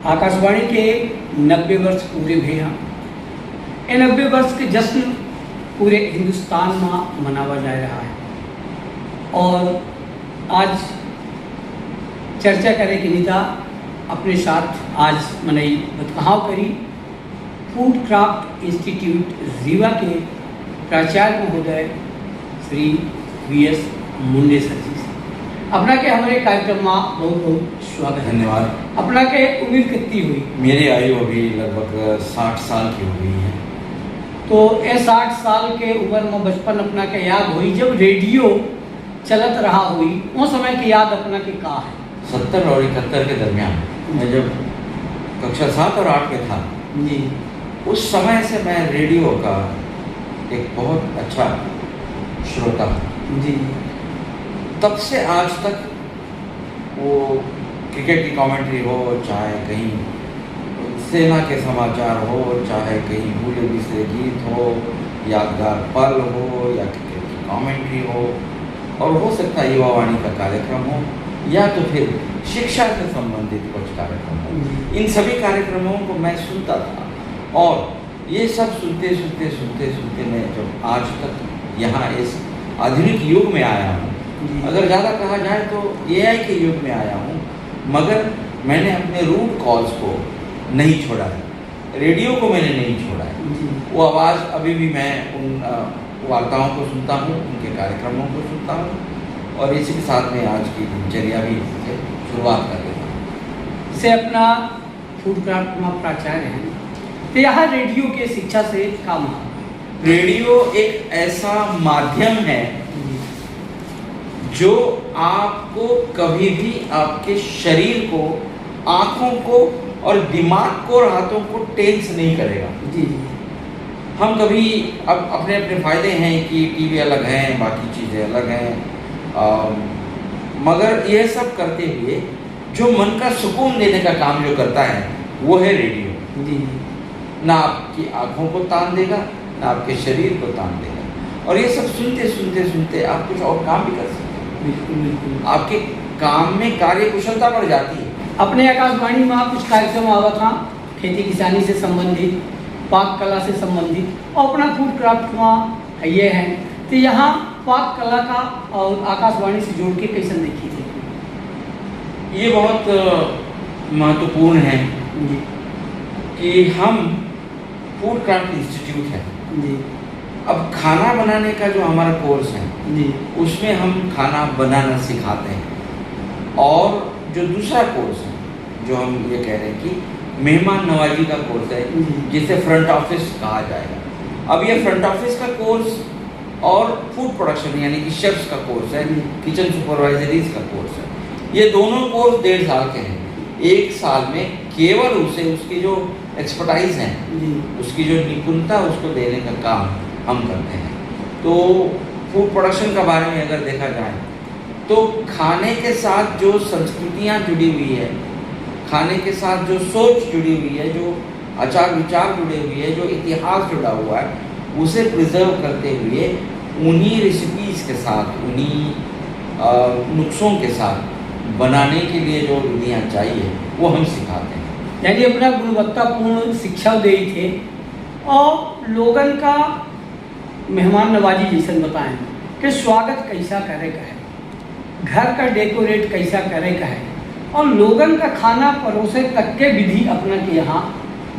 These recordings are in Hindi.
आकाशवाणी के 90 वर्ष पूरे हुए हैं। ये 90 वर्ष के जश्न पूरे हिंदुस्तान में मनावा जा रहा है और आज चर्चा करे की नीता अपने साथ आज मनई बतकहाव करी फूड क्राफ्ट इंस्टीट्यूट रीवा के प्राचार्य महोदय श्री वी.एस. मुंडे सर जी से अपना के हमारे कार्यक्रम में बहुत बहुत स्वागत है। धन्यवाद। अपना के उम्र कितनी हुई? मेरी आयु अभी लगभग 60 साल की हो गई है। तो ये 60 साल के उम्र में बचपन अपना के याद हुई जब रेडियो चलत रहा हुई वो समय की याद अपना के का है? 70 और 71 के दरमियान मैं जब कक्षा 7 और 8 में था जी, उस समय से मैं रेडियो का एक बहुत अच्छा श्रोता हूँ। जी, तब से आज तक वो क्रिकेट की कमेंट्री हो, चाहे कहीं सेना के समाचार हो, चाहे कहीं भूले बिसरे गीत हो, यादगार पल हो या क्रिकेट की कमेंट्री हो, और हो सकता है युवावाणी का कार्यक्रम हो या तो फिर शिक्षा से संबंधित कुछ कार्यक्रम हो। इन सभी कार्यक्रमों को मैं सुनता था और ये सब सुनते मैं जब आज तक यहाँ इस आधुनिक युग में आया हूँ, अगर ज़्यादा कहा जाए तो एआई के युग में आया हूँ, मगर मैंने अपने रूट कॉल्स को नहीं छोड़ा है, रेडियो को मैंने नहीं छोड़ा है। वो आवाज़ अभी भी मैं उन वार्ताओं को सुनता हूँ, उनके कार्यक्रमों को सुनता हूँ और इसी के साथ में आज की दिनचर्या भी से शुरुआत कर देता हूँ। से अपना फूड क्राफ्ट में प्राचार्य हैं तो यहाँ रेडियो के शिक्षा से काम रेडियो एक ऐसा माध्यम है जो आपको कभी भी आपके शरीर को, आँखों को और दिमाग को और हाथों को टेंस नहीं करेगा। जी, हम कभी अब अपने अपने फ़ायदे हैं कि टीवी अलग हैं, बाकी चीज़ें अलग हैं, मगर यह सब करते हुए जो मन का सुकून देने का काम जो करता है वो है रेडियो। जी, ना आपकी आँखों को तान देगा, ना आपके शरीर को तान देगा, और ये सब सुनते आप कुछ और काम भी कर सकते हैं। बिल्कुल। आपके काम में कार्य कुशलता बढ़ जाती है। अपने आकाशवाणी में कुछ कार्यक्रम आवा था खेती किसानी से संबंधित, पाक कला से संबंधित और अपना फूड क्राफ्ट में ये है तो यहाँ पाक कला का और आकाशवाणी से जोड़ के कैसे देखी थी? ये बहुत महत्वपूर्ण है जी, कि हम फूड क्राफ्ट इंस्टीट्यूट है। जी, अब खाना बनाने का जो हमारा कोर्स है जी, उसमें हम खाना बनाना सिखाते हैं, और जो दूसरा कोर्स है जो हम ये कह रहे हैं कि मेहमान नवाजी का कोर्स है, जिसे फ्रंट ऑफिस कहा जाएगा। अब ये फ्रंट ऑफिस का कोर्स और फूड प्रोडक्शन यानी कि शेफ्स का कोर्स है, किचन सुपरवाइजरीज का कोर्स है। ये दोनों कोर्स 1.5 साल के हैं। 1 साल में केवल उसे उसकी जो एक्सपर्टाइज है, उसकी जो निपुणता उसको देने का काम हम करते हैं। तो फूड प्रोडक्शन का बारे में अगर देखा जाए तो खाने के साथ जो संस्कृतियाँ जुड़ी हुई है, खाने के साथ जो सोच जुड़ी हुई है, जो आचार विचार जुड़े हुए है, जो इतिहास जुड़ा हुआ है, उसे प्रिजर्व करते हुए उन्हीं रेसिपीज़ के साथ, उन्हीं नुस्खों के साथ बनाने के लिए जो विधियाँ चाहिए वो हम सिखाते हैं। यानी अपना गुणवत्तापूर्ण शिक्षा दे थे और लोगन का मेहमान नवाजी जैसे बताएं कि स्वागत कैसा करे का है, घर का डेकोरेट कैसा करे का है, और लोगन का खाना परोसे तक के विधि अपना के यहाँ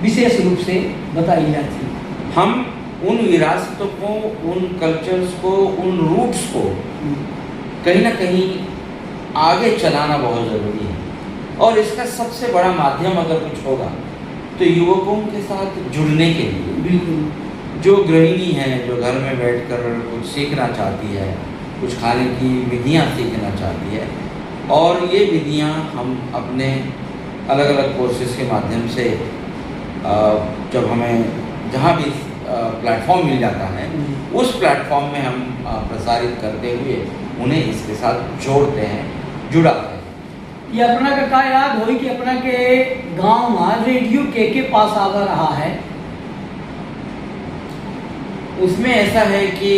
विशेष रूप से बताई जाती है। हम उन विरासतों को, उन कल्चर्स को, उन रूट्स को कहीं ना कहीं आगे चलाना बहुत ज़रूरी है, और इसका सबसे बड़ा माध्यम अगर कुछ होगा तो युवकों के साथ जुड़ने के लिए। बिल्कुल। जो गृहिणी हैं, जो घर में बैठकर कुछ सीखना चाहती है, कुछ खाने की विधियाँ सीखना चाहती है, और ये विधियाँ हम अपने अलग अलग कोर्सेज के माध्यम से जब हमें जहाँ भी प्लेटफॉर्म मिल जाता है उस प्लेटफॉर्म में हम प्रसारित करते हुए उन्हें इसके साथ जोड़ते हैं, जुड़ाते हैं। ये अपना का याद हो कि अपना के गांव में रेडियो के पास आवा रहा है? उसमें ऐसा है कि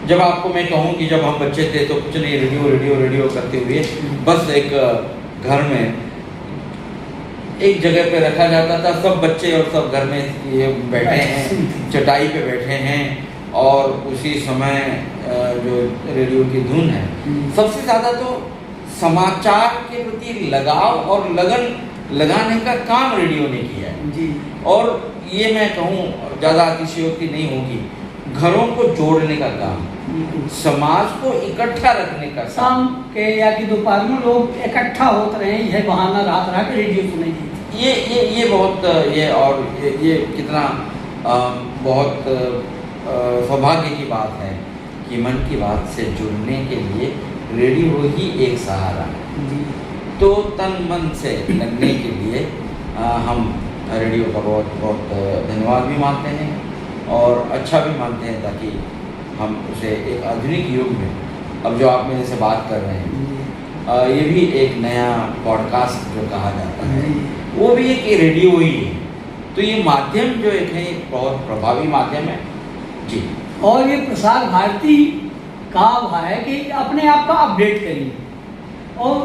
जब आपको मैं कहूँ कि जब हम बच्चे थे तो कुछ नहीं, रेडियो रेडियो रेडियो करते हुए बस एक घर में एक जगह पे रखा जाता था, सब बच्चे और सब घर में ये बैठे हैं, चटाई पे बैठे हैं और उसी समय जो रेडियो की धुन है, सबसे ज़्यादा तो समाचार के प्रति लगाव और लगन लगाने का काम रेडियो ने किया है जी। और ये मैं कहूँ ज़्यादा अतिशयोक्ति नहीं होगी, घरों को जोड़ने का काम, समाज को इकट्ठा रखने का काम। शाम के या कि दोपहर में लोग इकट्ठा होते रहे, यह बहाना रात रहा के रेडियो सुनेंगे। ये बहुत ये और ये कितना बहुत सौभाग्य की बात है कि मन की बात से जुड़ने के लिए रेडियो ही एक सहारा है। जी। तो तन मन से लगने के लिए हम रेडियो का बहुत बहुत धन्यवाद भी मानते हैं और अच्छा भी मानते हैं, ताकि हम उसे एक आधुनिक युग में, अब जो आप मेरे से बात कर रहे हैं, ये भी एक नया पॉडकास्ट जो कहा जाता है, वो भी एक रेडियो ही है। तो ये माध्यम जो एक है बहुत प्रभावी माध्यम है जी। और ये प्रसार भारती का है कि अपने आप का अपडेट करिए और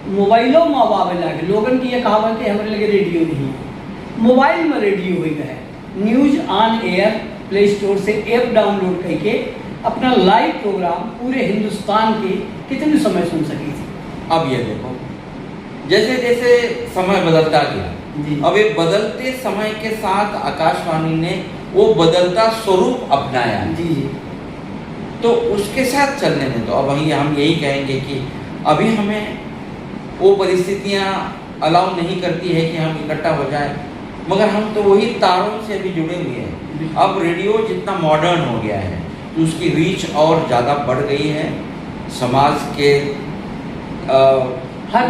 मोबाइलों में आवे लगे लोगन की ये कहावत कि हमारे लगे रेडियो नहीं है, मोबाइल में रेडियो हो गया है। News on air play store से ऐप डाउनलोड करके अपना लाइव प्रोग्राम पूरे हिंदुस्तान के कितने समय सुन सकी थी। अब ये देखो, जैसे जैसे समय बदलता गया, अब ये बदलते समय के साथ आकाशवाणी ने वो बदलता स्वरूप अपनाया जी। तो उसके साथ चलने में तो अब हम यही कहेंगे कि अभी हमें वो परिस्थितियाँ अलाउ नहीं करती है कि हम इकट्ठा हो जाए, मगर हम तो वही तारों से भी जुड़े हुए हैं। अब रेडियो जितना मॉडर्न हो गया है तो उसकी रीच और ज़्यादा बढ़ गई है, समाज के हर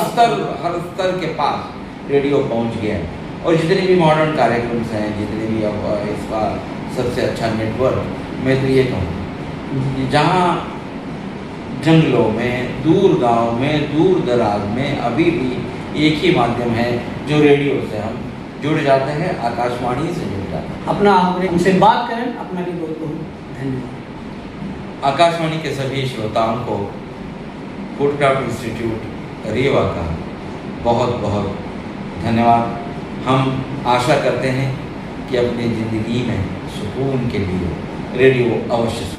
स्तर के पास रेडियो पहुंच गया है। और जितने भी मॉडर्न कार्यक्रम हैं, जितने भी अब इसका सबसे अच्छा नेटवर्क, मैं तो ये कहूँ कि जहाँ जंगलों में, दूर गांव में, दूर दराज में अभी भी एक ही माध्यम है जो रेडियो से हम जुड़ जाते हैं, आकाशवाणी से जुड़ जाते हैं। अपना हमसे बात करें, अपना भी बहुत बहुत धन्यवाद। आकाशवाणी के सभी श्रोताओं को वुडक्राफ्ट इंस्टीट्यूट रीवा का बहुत बहुत धन्यवाद। हम आशा करते हैं कि अपनी ज़िंदगी में सुकून के लिए रेडियो अवश्य